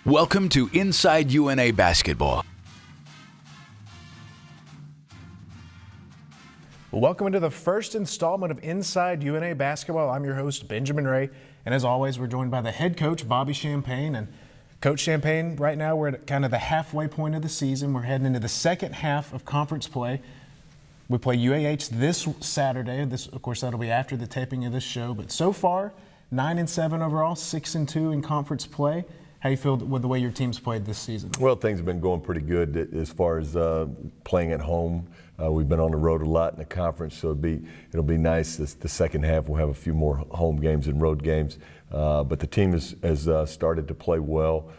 Welcome to Inside UNA Basketball. Welcome into the first installment of Inside UNA Basketball. I'm your host, Benjamin Ray, and as always, we're joined by the head coach, Bobby Champagne. And Coach Champagne, right now we're at kind of the halfway point of the season. We're heading into the second half of conference play. We play UAH this Saturday. Of course, that'll be after the taping of this show. But so far, 9-7 overall, 6-2 in conference play. How do you feel with the way your team's played this season? Well, things have been going pretty good as far as playing at home. We've been on the road a lot in the conference, so it'll be nice. The second half we'll have a few more home games and road games. But the team has started to play well.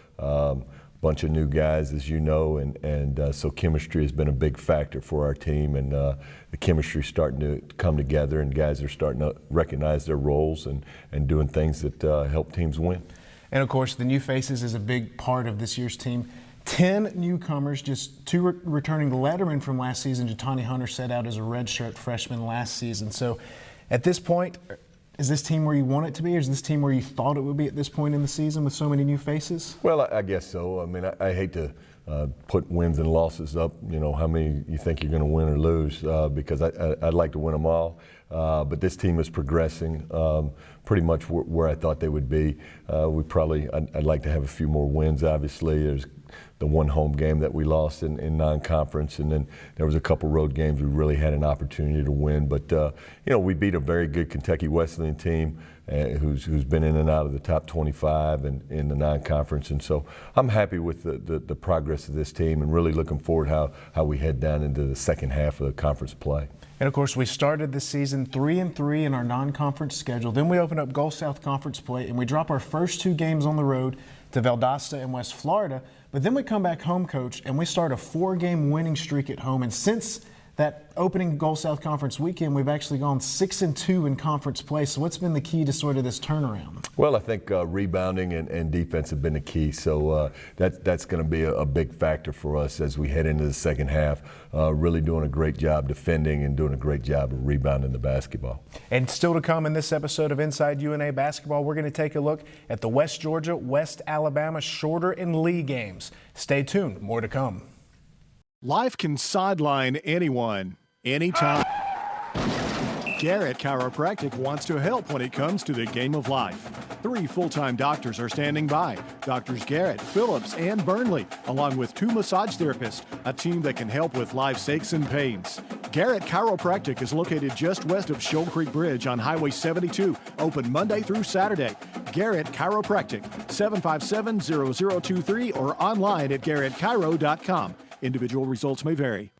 Bunch of new guys, as you know, and so chemistry has been a big factor for our team, and the chemistry is starting to come together, and guys are starting to recognize their roles and doing things that help teams win. And of course, the new faces is a big part of this year's team. 10 newcomers, just 2 returning lettermen from last season. Jatani Hunter set out as a redshirt freshman last season. So at this point, is this team where you want it to be, or is this team where you thought it would be at this point in the season with so many new faces? Well, I guess so. I mean, I hate to put wins and losses up, how many you think you're going to win or lose, because I'd like to win them all. But this team is progressing pretty much where I thought they would be. I'd like to have a few more wins, obviously. There's the one home game that we lost in non-conference, and then there was a couple road games we really had an opportunity to win. But, we beat a very good Kentucky Wesleyan team who's been in and out of the top 25 and in the non-conference. And so I'm happy with the progress of this team and really looking forward how we head down into the second half of the conference play. And of course, we started this season 3-3 in our non-conference schedule. Then we open up Gulf South Conference play, and we drop our first 2 games on the road to Valdosta and West Florida. But then we come back home, Coach, and we start a 4-game winning streak at home. And since that opening Gulf South Conference weekend, we've actually gone 6-2 in conference play. So what's been the key to sort of this turnaround? Well, I think rebounding and defense have been the key. So that's going to be a big factor for us as we head into the second half. Really doing a great job defending and doing a great job of rebounding the basketball. And still to come in this episode of Inside UNA Basketball, we're going to take a look at the West Georgia, West Alabama Shorter and Lee games. Stay tuned. More to come. Life can sideline anyone, anytime. Garrett Chiropractic wants to help when it comes to the game of life. 3 full-time doctors are standing by. Doctors Garrett, Phillips, and Burnley, along with 2 massage therapists, a team that can help with life's aches and pains. Garrett Chiropractic is located just west of Shoal Creek Bridge on Highway 72, open Monday through Saturday. Garrett Chiropractic, 757-0023 or online at garrettchiro.com. Individual results may vary.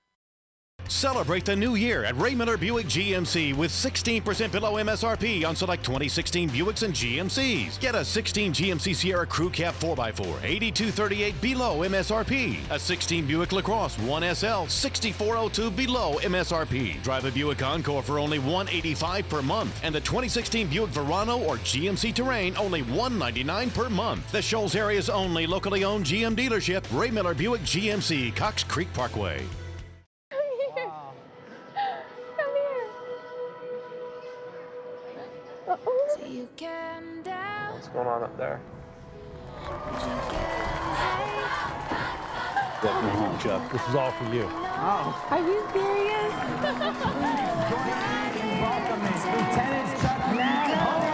Celebrate the new year at Ray Miller Buick GMC with 16% below MSRP on select 2016 Buicks and GMCs. Get a 16 GMC Sierra Crew Cab 4x4, $8238 below MSRP. A 16 Buick LaCrosse 1SL, $6402 below MSRP. Drive a Buick Encore for only $185 per month. And the 2016 Buick Verano or GMC Terrain, only $199 per month. The Shoals area's only locally owned GM dealership, Ray Miller Buick GMC, Cox Creek Parkway. What's going on up there? Welcome home, Chuck. This is all for you. Oh. Are you serious? Lieutenant Chuck Nat home.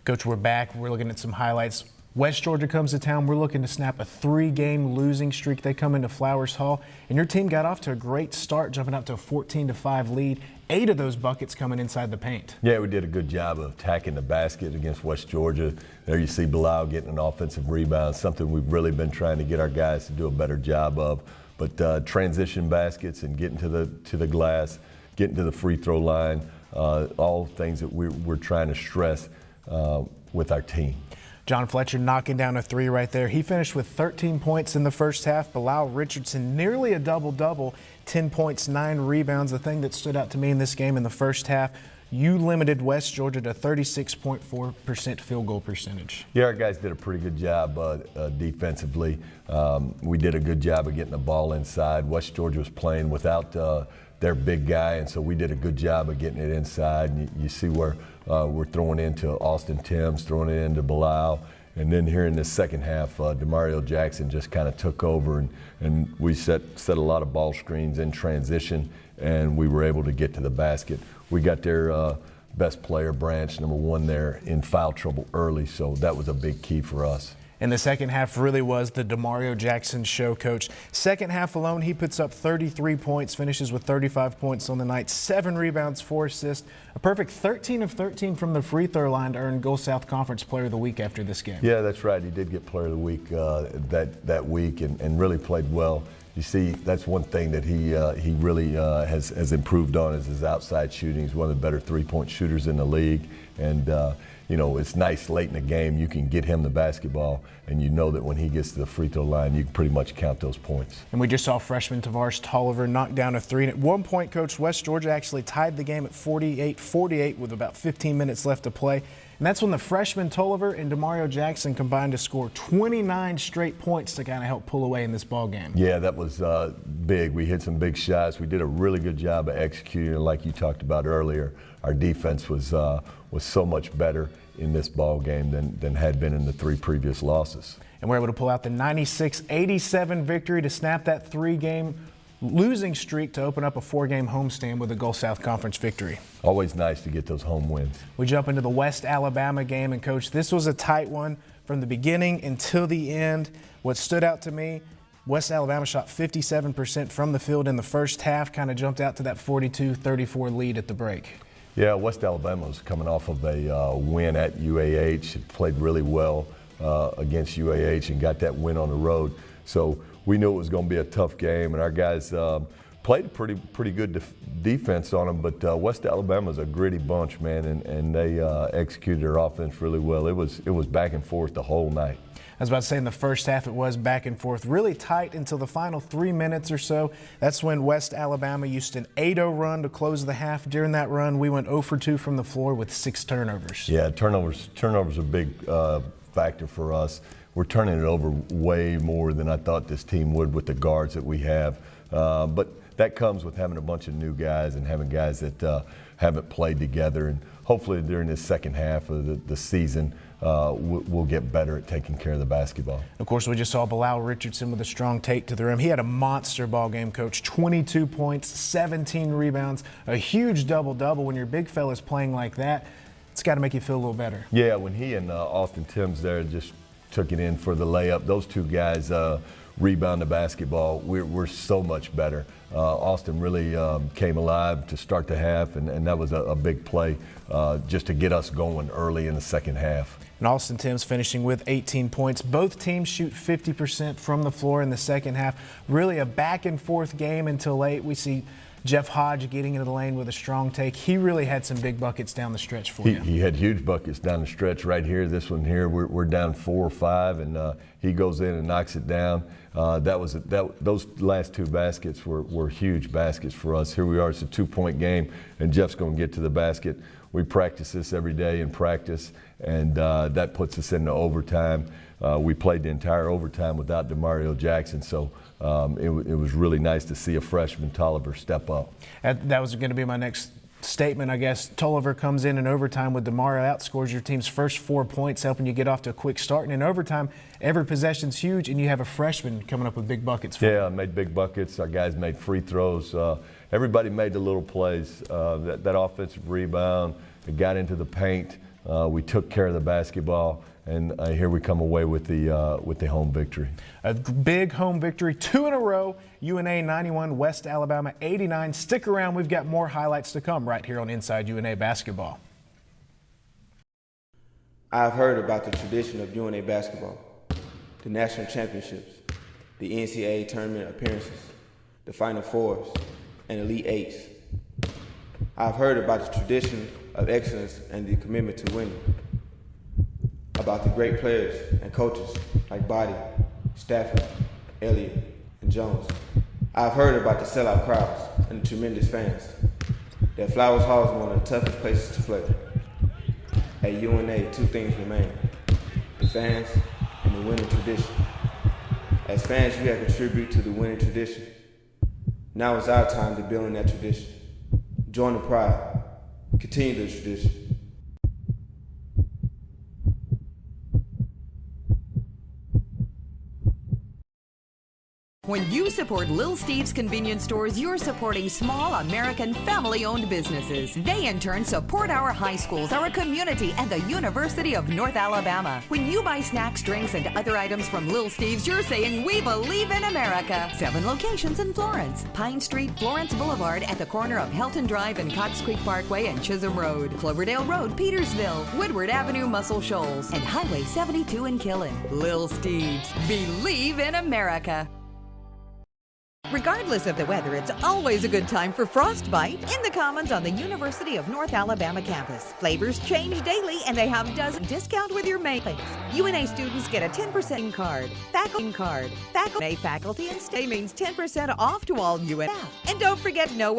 Coach, we're back. We're looking at some highlights. West Georgia comes to town. We're looking to snap a 3-game losing streak. They come into Flowers Hall, and your team got off to a great start, jumping out to a 14-5 lead. 8 of those buckets coming inside the paint. Yeah, we did a good job of attacking the basket against West Georgia. There you see Bilal getting an offensive rebound, something we've really been trying to get our guys to do a better job of. But transition baskets and getting to the glass, getting to the free throw line, all things that we're trying to stress with our team. John Fletcher knocking down a 3 right there. He finished with 13 points in the first half. Bilal Richardson nearly a double-double, 10 points, 9 rebounds. The thing that stood out to me in this game in the first half, you limited West Georgia to 36.4% field goal percentage. Yeah, our guys did a pretty good job defensively. We did a good job of getting the ball inside. West Georgia was playing without their big guy, and so we did a good job of getting it inside. And you see where we're throwing into Austin Timms, throwing it into Bilal. And then here in the second half, Demario Jackson just kind of took over, and we set a lot of ball screens in transition, and we were able to get to the basket. We got their best player, Branch, number 1 there, in foul trouble early, so that was a big key for us. And the second half really was the Demario Jackson show, Coach. Second half alone, he puts up 33 points, finishes with 35 points on the night, 7 rebounds, 4 assists, a perfect 13 of 13 from the free throw line to earn Gulf South Conference Player of the Week after this game. Yeah, that's right. He did get Player of the Week that week and really played well. You see, that's one thing that he really has improved on is his outside shooting. He's one of the better three-point shooters in the league. And, you know, it's nice late in the game. You can get him the basketball, and you know that when he gets to the free throw line, you can pretty much count those points. And we just saw freshman Tavares Tolliver knock down a 3. And at one point, Coach, West Georgia actually tied the game at 48-48 with about 15 minutes left to play. And that's when the freshman Tolliver and Demario Jackson combined to score 29 straight points to kind of help pull away in this ball game. Yeah, that was big. We hit some big shots. We did a really good job of executing, and like you talked about earlier, our defense was so much better in this ball game than had been in the 3 previous losses. And we're able to pull out the 96-87 victory to snap that 3-game losing streak to open up a 4-game homestand with a Gulf South Conference victory. Always nice to get those home wins. We jump into the West Alabama game, and Coach, this was a tight one from the beginning until the end. What stood out to me, West Alabama shot 57% from the field in the first half, kind of jumped out to that 42-34 lead at the break. Yeah, West Alabama was coming off of a win at UAH. It played really well against UAH and got that win on the road. So we knew it was going to be a tough game, and our guys played pretty good defense on them. But West Alabama's a gritty bunch, man, and they executed their offense really well. It was back and forth the whole night. I was about to say in the first half it was back and forth, really tight until the final 3 minutes or so. That's when West Alabama used an 8-0 run to close the half. During that run, we went 0 for 2 from the floor with 6 turnovers. Yeah, turnovers are a big factor for us. We're turning it over way more than I thought this team would with the guards that we have. But that comes with having a bunch of new guys and having guys that haven't played together. And hopefully during this second half of the season, we'll get better at taking care of the basketball. Of course, we just saw Bilal Richardson with a strong take to the rim. He had a monster ball game, Coach. 22 points, 17 rebounds, a huge double-double. When your big fella's playing like that, it's got to make you feel a little better. Yeah, when he and Austin Timms there just took it in for the layup, those two guys rebound the basketball. We're so much better. Austin really came alive to start the half, and that was a big play just to get us going early in the second half. And Austin Timms finishing with 18 points. Both teams shoot 50% from the floor in the second half. Really a back-and-forth game until late. We see Jeff Hodge getting into the lane with a strong take. He really had some big buckets down the stretch for you. He had huge buckets down the stretch right here. This one here, we're down 4 or 5, and he goes in and knocks it down. Those last 2 baskets were huge baskets for us. Here we are, it's a 2-point game, and Jeff's going to get to the basket. We practice this every day in practice, and that puts us into overtime. We played the entire overtime without Demario Jackson, so it was really nice to see a freshman Tolliver step up. That was going to be my next statement, I guess. Tolliver comes in overtime with Demario, outscores your team's first 4 points, helping you get off to a quick start. And in overtime, every possession's huge, and you have a freshman coming up with big buckets. Yeah, made big buckets. Our guys made free throws. Everybody made the little plays. That offensive rebound, it got into the paint. We took care of the basketball, and here we come away with the home victory. A big home victory, 2 in a row. UNA 91, West Alabama 89. Stick around, we've got more highlights to come right here on Inside UNA Basketball. I've heard about the tradition of UNA basketball, the national championships, the NCAA tournament appearances, the Final Fours, and Elite Eights. I've heard about the tradition of excellence and the commitment to winning, about the great players and coaches like Body, Stafford, Elliott, and Jones. I've heard about the sellout crowds and the tremendous fans. that Flowers Hall is one of the toughest places to play. At UNA, two things remain: the fans and the winning tradition. As fans, you have contributed to the winning tradition. Now it's our time to build on that tradition. Join the pride. Continue the tradition. When you support Lil Steve's convenience stores, you're supporting small American family-owned businesses. They in turn support our high schools, our community, and the University of North Alabama. When you buy snacks, drinks, and other items from Lil Steve's, you're saying we believe in America. 7 locations in Florence: Pine Street, Florence Boulevard at the corner of Helton Drive and Cox Creek Parkway and Chisholm Road, Cloverdale Road, Petersville, Woodward Avenue, Muscle Shoals, and Highway 72 in Killen. Lil Steve's. Believe in America. Regardless of the weather, it's always a good time for Frostbite in the Commons on the University of North Alabama campus. Flavors change daily, and they have dozen discount with your mailings. UNA students get a 10% card. Faculty and stay means 10% off to all UNA staff. And don't forget No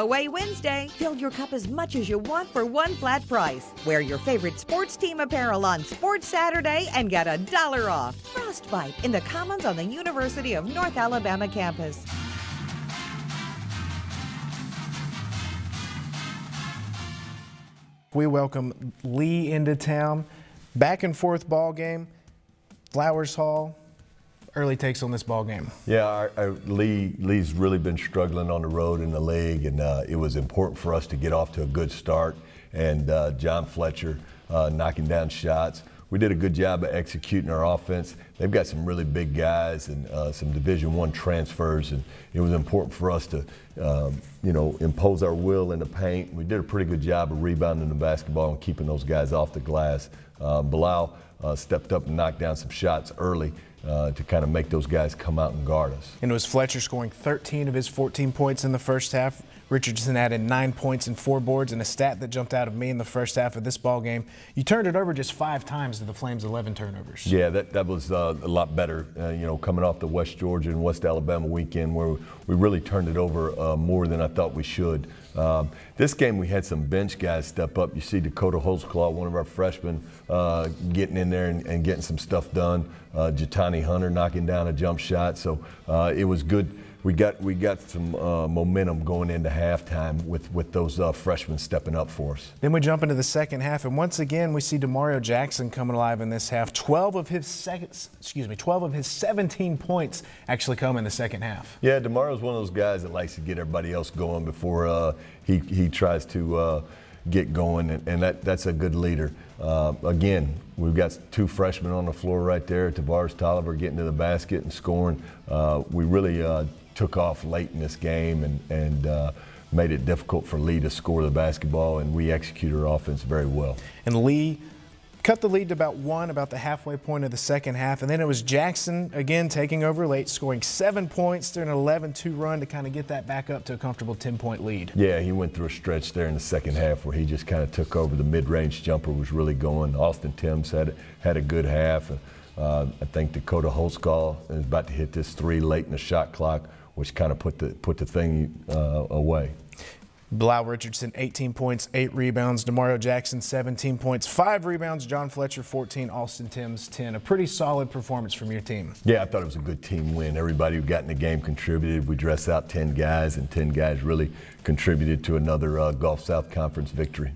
Way Wednesday. Fill your cup as much as you want for one flat price. Wear your favorite sports team apparel on Sports Saturday and get $1 off. Frostbite in the Commons on the University of North Alabama campus. We welcome Lee into town. Back and forth ball game. Flowers Hall. Early takes on this ball game. Yeah, Lee's really been struggling on the road in the league, and it was important for us to get off to a good start. And John Fletcher knocking down shots. We did a good job of executing our offense. They've got some really big guys and some Division I transfers, and it was important for us to, impose our will in the paint. We did a pretty good job of rebounding the basketball and keeping those guys off the glass. Bilal stepped up and knocked down some shots early to kind of make those guys come out and guard us. And it was Fletcher scoring 13 of his 14 points in the first half. Richardson added 9 points and 4 boards, and a stat that jumped out of me in the first half of this ball game: you turned it over just 5 times to the Flames' 11 turnovers. Yeah, that was a lot better. Coming off the West Georgia and West Alabama weekend, where we really turned it over more than I thought we should. This game we had some bench guys step up. You see Dakota Holtzclaw, one of our freshmen, getting in there and getting some stuff done. Jatani Hunter knocking down a jump shot. So it was good. We got some momentum going into halftime with those freshmen stepping up for us. Then we jump into the second half, and once again we see Demario Jackson coming alive in this half. 12 of his 17 points actually come in the second half. Yeah, Demario's one of those guys that likes to get everybody else going before he tries to get going, and that's a good leader. Again, we've got 2 freshmen on the floor right there. Tavares Tolliver getting to the basket and scoring. We really took off late in this game and made it difficult for Lee to score the basketball, and we executed our offense very well. And Lee cut the lead to about the halfway point of the second half, and then it was Jackson again taking over late, scoring 7 points during an 11-2 run to kind of get that back up to a comfortable 10-point lead. Yeah, he went through a stretch there in the second half where he just kind of took over. The mid-range jumper was really going. Austin Timms had a good half. I think Dakota Holtzclaw is about to hit this 3 late in the shot clock, which kind of put the thing away. Bilal Richardson, 18 points, 8 rebounds. Demario Jackson, 17 points, 5 rebounds. John Fletcher, 14. Austin Timms, 10. A pretty solid performance from your team. Yeah, I thought it was a good team win. Everybody who got in the game contributed. We dressed out 10 guys, and 10 guys really contributed to another Gulf South Conference victory.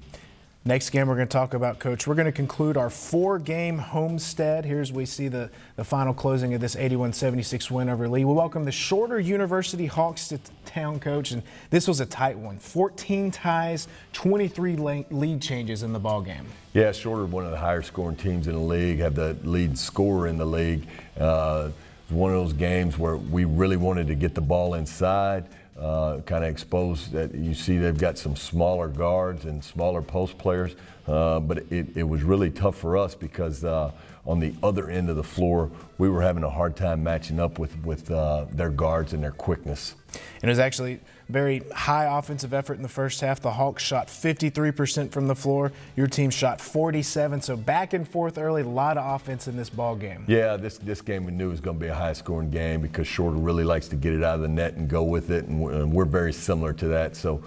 Next game we're going to talk about, Coach. We're going to conclude our 4-game homestead. Here's we see the final closing of this 81-76 win over Lee. We welcome the Shorter University Hawks to town, Coach, and this was a tight one. 14 ties, 23 lead changes in the ball game. Yeah, Shorter, one of the higher scoring teams in the league, have the lead scorer in the league. It was one of those games where we really wanted to get the ball inside. Kind of exposed that you see they've got some smaller guards and smaller post players but it was really tough for us because on the other end of the floor, we were having a hard time matching up with their guards and their quickness. And it was actually very high offensive effort in the first half. The Hawks shot 53% from the floor. Your team shot 47%. So back and forth early, a lot of offense in this ball game. Yeah, this game we knew was going to be a high-scoring game because Shorter really likes to get it out of the net and go with it, and we're very similar to that. So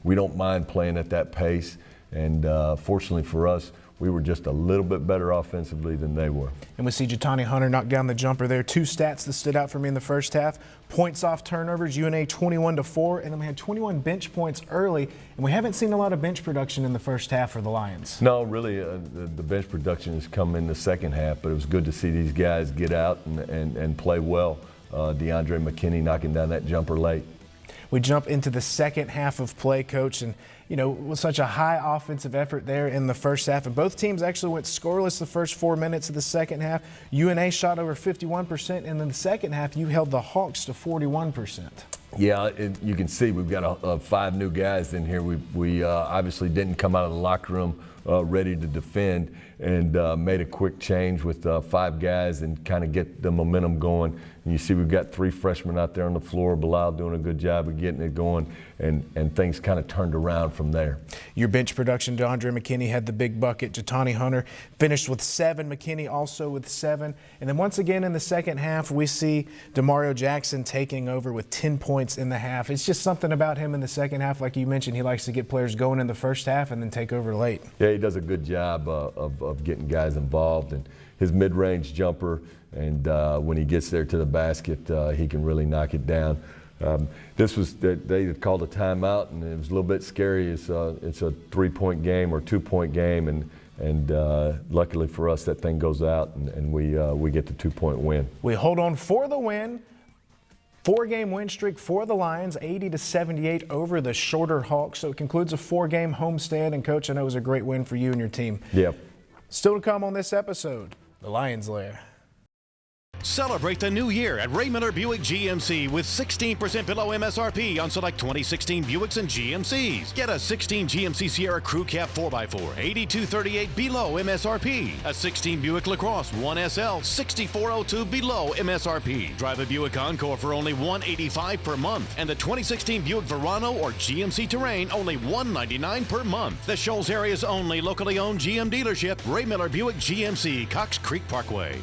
we don't mind playing at that pace. And fortunately for us, we were just a little bit better offensively than they were. And we see Jatani Hunter knock down the jumper there. Two stats that stood out for me in the first half. Points off turnovers, UNA 21-4, and then we had 21 bench points early, and we haven't seen a lot of bench production in the first half for the Lions. No, really, the bench production has come in the second half, but it was good to see these guys get out and play well. DeAndre McKinney knocking down that jumper late. We jump into the second half of play, Coach, and with such a high offensive effort there in the first half, and both teams actually went scoreless the first 4 minutes of the second half. UNA shot over 51%, and in the second half, you held the Hawks to 41%. Yeah, you can see we've got 5 new guys in here. We obviously didn't come out of the locker room ready to defend, and made a quick change with 5 guys and kind of get the momentum going. And you see we've got 3 freshmen out there on the floor. Bilal doing a good job of getting it going, and things kind of turned around from there. Your bench production, DeAndre McKinney had the big bucket. Jatani Hunter finished with 7. McKinney also with 7. And then once again in the second half, we see Demario Jackson taking over with 10 points in the half. It's just something about him in the second half. Like you mentioned, he likes to get players going in the first half and then take over late. Yeah, he does a good job of getting guys involved, and his mid-range jumper, and when he gets there to the basket, he can really knock it down. They had called a timeout, and it was a little bit scary. It's a 3-point game or 2-point game, and luckily for us, that thing goes out, and we get the 2-point win. We hold on for the win. 4-game win streak for the Lions, 80-78 over the Shorter Hawks. So it concludes a 4-game homestand. And Coach, I know it was a great win for you and your team. Yep. Still to come on this episode, the Lions Lair. Celebrate the new year at Ray Miller Buick GMC with 16% below MSRP on select 2016 Buicks and GMCs. Get a 16 GMC Sierra Crew Cab 4x4, $8238 below MSRP. A 16 Buick LaCrosse 1SL, $6402 below MSRP. Drive a Buick Encore for only $185 per month. And the 2016 Buick Verano or GMC Terrain, only $199 per month. The Shoals area's only locally owned GM dealership, Ray Miller Buick GMC, Cox Creek Parkway.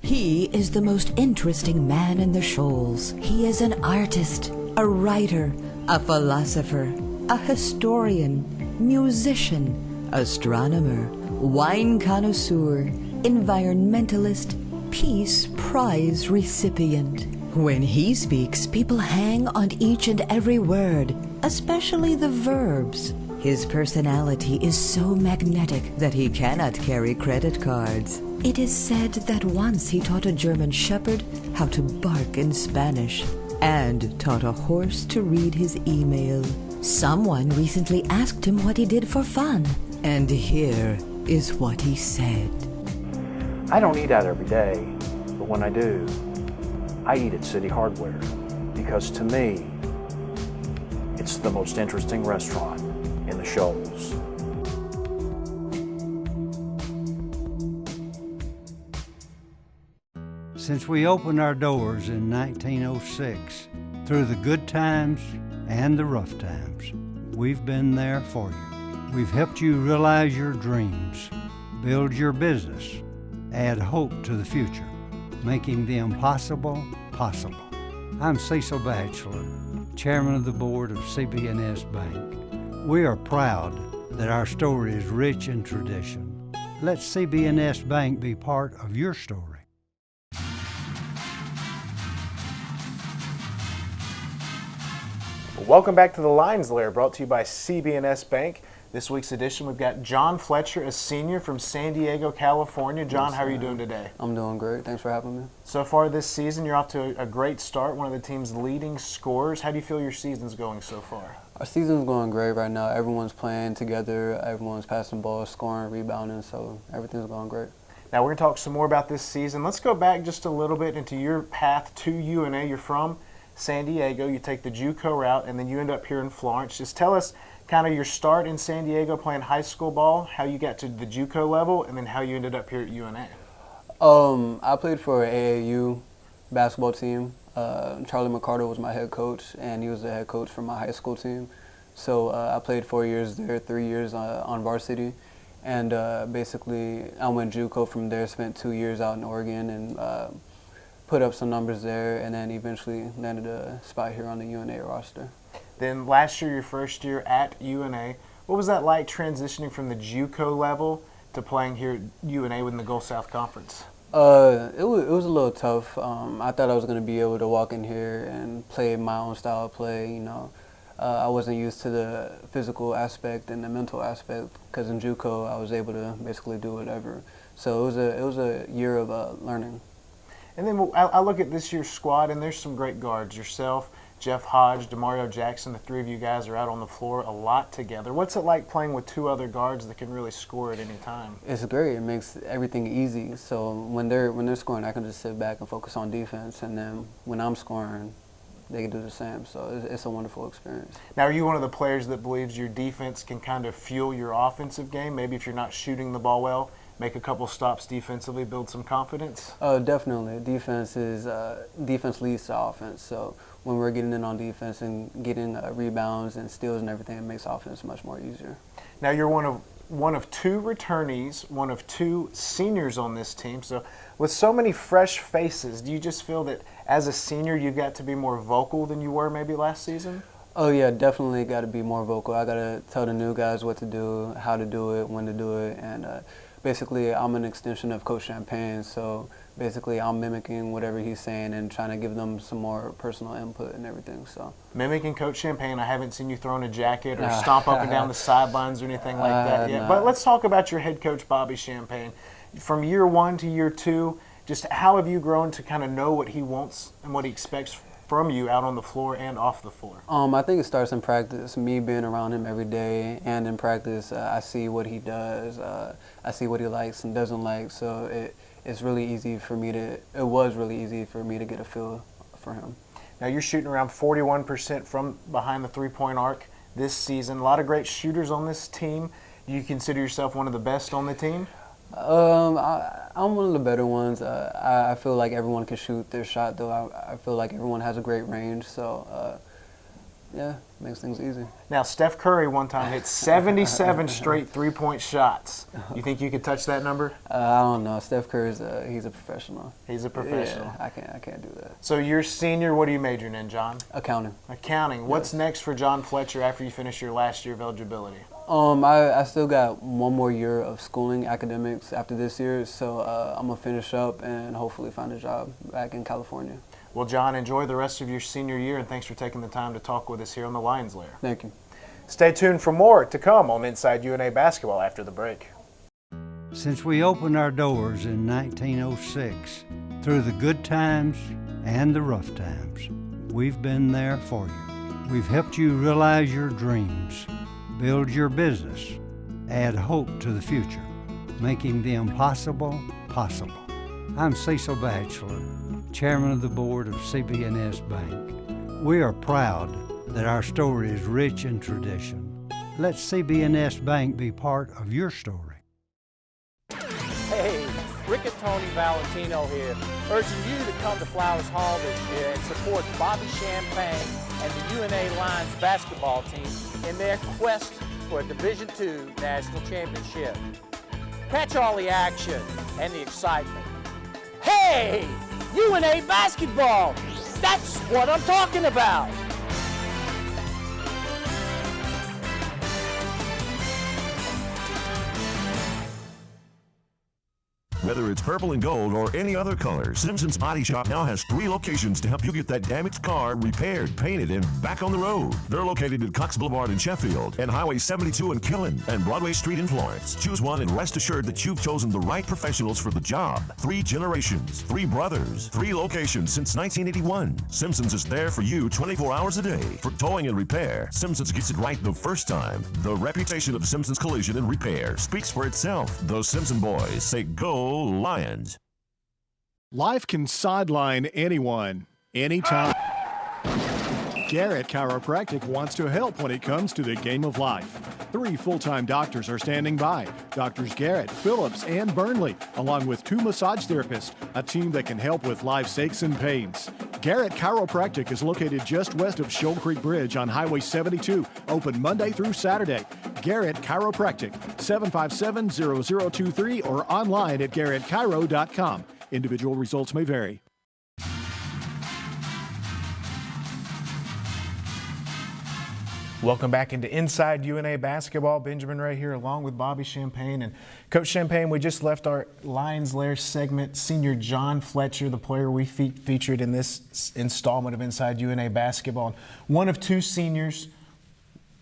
He is the most interesting man in the Shoals. He is an artist, a writer, a philosopher, a historian, musician, astronomer, wine connoisseur, environmentalist, Peace Prize recipient. When he speaks, people hang on each and every word, especially the verbs. His personality is so magnetic that he cannot carry credit cards. It is said that once he taught a German shepherd how to bark in Spanish and taught a horse to read his email. Someone recently asked him what he did for fun, and here is what he said. I don't eat out every day, but when I do, I eat at City Hardware because to me, it's the most interesting restaurant in the Shoals. Since we opened our doors in 1906, through the good times and the rough times, we've been there for you. We've helped you realize your dreams, build your business, add hope to the future, making the impossible possible. I'm Cecil Batchelor, Chairman of the Board of CB&S Bank. We are proud that our story is rich in tradition. Let CB&S Bank be part of your story. Welcome back to the Lions Lair, brought to you by CB&S Bank. This week's edition, we've got John Fletcher, a senior from San Diego, California. John, how are you doing today? I'm doing great. Thanks for having me. So far this season, you're off to a great start, one of the team's leading scorers. How do you feel your season's going so far? Our season's going great right now. Everyone's playing together. Everyone's passing balls, scoring, rebounding, so everything's going great. Now, we're going to talk some more about this season. Let's go back just a little bit into your path to UNA. You're from San Diego. You take the JUCO route, and then you end up here in Florence. Just tell us kind of your start in San Diego playing high school ball, how you got to the JUCO level, and then how you ended up here at UNA. I played for an AAU basketball team. Charlie McCarter was my head coach, and he was the head coach for my high school team. So I played 4 years there, 3 years on varsity. And basically, I went JUCO from there, spent 2 years out in Oregon, and put up some numbers there, and then eventually landed a spot here on the UNA roster. Then last year, your first year at UNA, what was that like transitioning from the JUCO level to playing here at UNA within the Gulf South Conference? It was a little tough. I thought I was going to be able to walk in here and play my own style of play. You know, I wasn't used to the physical aspect and the mental aspect, because in JUCO I was able to basically do whatever. So it was a year of learning. And then I look at this year's squad, and there's some great guards. Yourself, Jeff Hodge, DeMario Jackson, the three of you guys are out on the floor a lot together. What's it like playing with two other guards that can really score at any time? It's great. It makes everything easy. So when they're scoring, I can just sit back and focus on defense, and then when I'm scoring, they can do the same. So it's a wonderful experience. Now, are you one of the players that believes your defense can kind of fuel your offensive game? Maybe if you're not shooting the ball well, make a couple stops defensively, build some confidence? Definitely. Defense leads to offense. So when we're getting in on defense and getting rebounds and steals and everything, it makes offense much more easier. Now, you're one of two returnees, one of two seniors on this team. So with so many fresh faces, do you just feel that as a senior you've got to be more vocal than you were maybe last season? Oh yeah, definitely got to be more vocal. I got to tell the new guys what to do, how to do it, when to do it, and basically I'm an extension of Coach Champagne, so basically I'm mimicking whatever he's saying and trying to give them some more personal input and everything. So mimicking Coach Champagne, I haven't seen you throwing a jacket or stomp up and down the sidelines or anything like that yet. But let's talk about your head coach, Bobby Champagne. From year one to year two, just how have you grown to kind of know what he wants and what he expects from you out on the floor and off the floor? I think it starts in practice. Me being around him every day, and in practice, I see what he does. I see what he likes and doesn't like. So it was really easy for me to get a feel for him. Now you're shooting around 41% from behind the three-point arc this season. A lot of great shooters on this team. Do you consider yourself one of the best on the team? I'm one of the better ones. I feel like everyone can shoot their shot, though. I feel like everyone has a great range, so yeah, makes things easy. Now, Steph Curry one time hit 77 straight three-point shots. You think you could touch that number? I don't know. Steph Curry's he's a professional. He's a professional. Yeah, I can't do that. So you're senior. What are you majoring in, John? Accounting. Accounting. What's next for John Fletcher after you finish your last year of eligibility? I still got one more year of schooling, academics, after this year, so I'm going to finish up and hopefully find a job back in California. Well, John, enjoy the rest of your senior year, and thanks for taking the time to talk with us here on the Lions Lair. Thank you. Stay tuned for more to come on Inside UNA Basketball after the break. Since we opened our doors in 1906, through the good times and the rough times, we've been there for you. We've helped you realize your dreams, build your business, add hope to the future, making the impossible possible. I'm Cecil Batchelor, Chairman of the Board of CB&S Bank. We are proud that our story is rich in tradition. Let CB&S Bank be part of your story. Hey, Riccatoni Valentino here, urging you to come to Flowers Hall this year and support Bobby Champagne and the UNA Lions basketball team in their quest for a Division II national championship. Catch all the action and the excitement. Hey, UNA basketball! That's what I'm talking about! Whether it's purple and gold or any other color, Simpson's Body Shop now has 3 locations to help you get that damaged car repaired, painted, and back on the road. They're located at Cox Boulevard in Sheffield, and Highway 72 in Killen, and Broadway Street in Florence. Choose one and rest assured that you've chosen the right professionals for the job. 3 generations, 3 brothers, 3 locations since 1981. Simpson's is there for you 24 hours a day. For towing and repair, Simpson's gets it right the first time. The reputation of Simpson's Collision and Repair speaks for itself. Those Simpson boys say go Lions. Life can sideline anyone, anytime. Garrett Chiropractic wants to help when it comes to the game of life. 3 full-time doctors are standing by. Doctors Garrett, Phillips, and Burnley, along with 2 massage therapists, a team that can help with life's aches and pains. Garrett Chiropractic is located just west of Shoal Creek Bridge on Highway 72, open Monday through Saturday. Garrett Chiropractic, 757-0023 or online at garrettchiro.com. Individual results may vary. Welcome back into Inside UNA Basketball. Benjamin Ray here along with Bobby Champagne. And Coach Champagne, we just left our Lions Lair segment. Senior John Fletcher, the player we featured in this installment of Inside UNA Basketball. One of 2 seniors,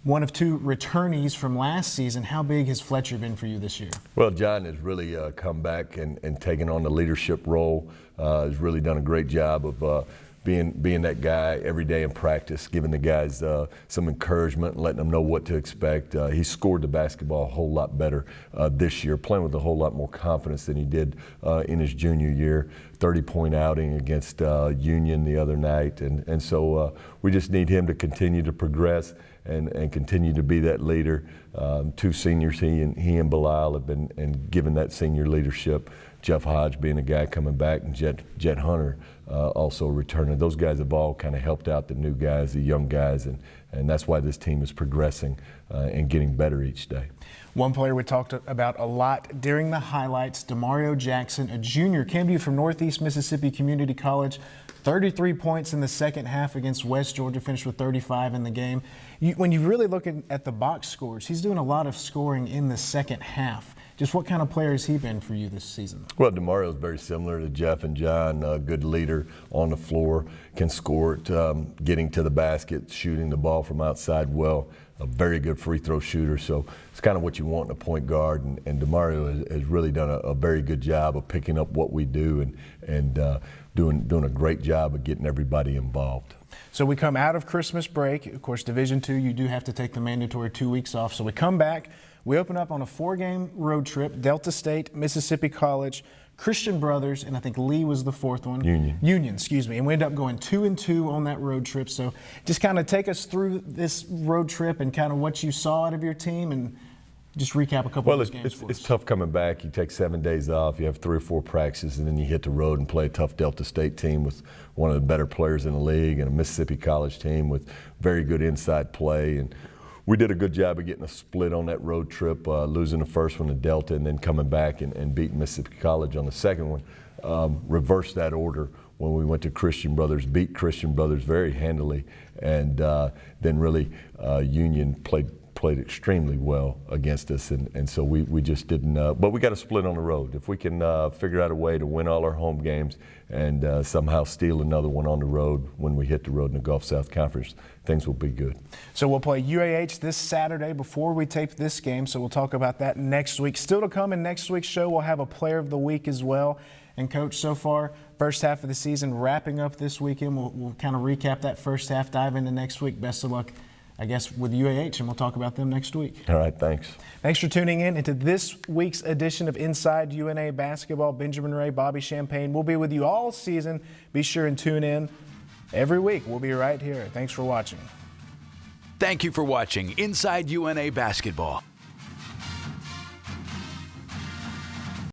one of 2 returnees from last season. How big has Fletcher been for you this year? Well, John has really come back and taken on the leadership role. Has really done a great job of being that guy every day in practice, giving the guys some encouragement and letting them know what to expect. He scored the basketball a whole lot better this year, playing with a whole lot more confidence than he did in his junior year. 30-point outing against Union the other night. And so we just need him to continue to progress and continue to be that leader. 2 seniors, he and Bilal have been and given that senior leadership. Jeff Hodge being a guy coming back, and Jet Hunter also returning. Those guys have all kind of helped out the new guys, the young guys, and that's why this team is progressing and getting better each day. One player we talked about a lot during the highlights, Demario Jackson, a junior, came to you from Northeast Mississippi Community College. 33 points in the second half against West Georgia, finished with 35 in the game. When you really look at the box scores, he's doing a lot of scoring in the second half. Just what kind of player has he been for you this season? Well, Demario is very similar to Jeff and John. A good leader on the floor, can score it, getting to the basket, shooting the ball from outside well. A very good free throw shooter, so it's kind of what you want in a point guard. And Demario has really done a very good job of picking up what we do and doing a great job of getting everybody involved. So we come out of Christmas break. Of course, Division II, you do have to take the mandatory 2 weeks off. So we come back. We open up on a 4-game road trip, Delta State, Mississippi College, Christian Brothers, and I think Lee was the 4th one. Union, excuse me. And we end up going 2-2 on that road trip. So just kind of take us through this road trip and kind of what you saw out of your team and just recap a couple of those games for us. It's tough coming back. You take 7 days off, you have 3 or 4 practices, and then you hit the road and play a tough Delta State team with one of the better players in the league and a Mississippi College team with very good inside play. And we did a good job of getting a split on that road trip, losing the first one to Delta and then coming back and beating Mississippi College on the second one. Reversed that order when we went to Christian Brothers, beat Christian Brothers very handily, and then really Union played extremely well against us, and so we just didn't, but we got a split on the road. If we can figure out a way to win all our home games and somehow steal another one on the road when we hit the road in the Gulf South Conference, things will be good. So we'll play UAH this Saturday before we tape this game, so we'll talk about that next week. Still to come in next week's show, we'll have a player of the week as well. And Coach, so far, first half of the season wrapping up this weekend. We'll kind of recap that first half, dive into next week. Best of luck, I guess, with UAH, and we'll talk about them next week. All right, thanks. Thanks for tuning in into this week's edition of Inside UNA Basketball. Benjamin Ray, Bobby Champagne. We'll be with you all season. Be sure and tune in every week. We'll be right here. Thanks for watching. Thank you for watching Inside UNA Basketball.